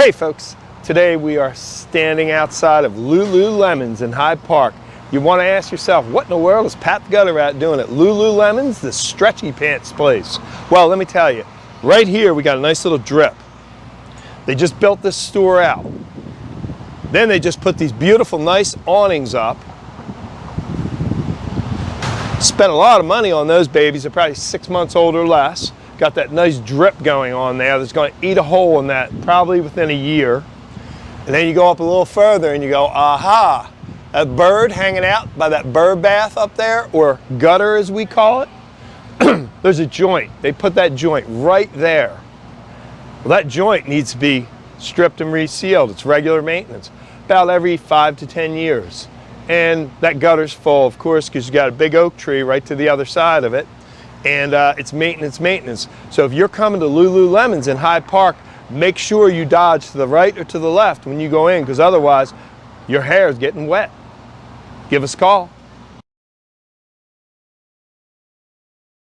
Hey folks, today we are standing outside of Lululemon's in Hyde Park. You want to ask yourself, what in the world is Pat the Gutter Rat doing at Lululemon's, the stretchy pants place? Well, let me tell you, right here we got a nice little drip. They just built this store out. Then they just put these beautiful, nice awnings up. Spent a lot of money on those babies. They're probably 6 months old or less. Got that nice drip going on there that's going to eat a hole in that probably within a year. And then you go up a little further and you go, aha, that bird hanging out by that bird bath up there, or gutter as we call it, there's a joint. They put that joint right there. Well, that joint needs to be stripped and resealed. It's regular maintenance, about every 5 to 10 years. And that gutter's full, of course, because you got a big oak tree right to the other side of it. And it's maintenance. So if you're coming to Lululemon's in Hyde Park, make sure you dodge to the right or to the left when you go in, because otherwise your hair is getting wet. Give us a call.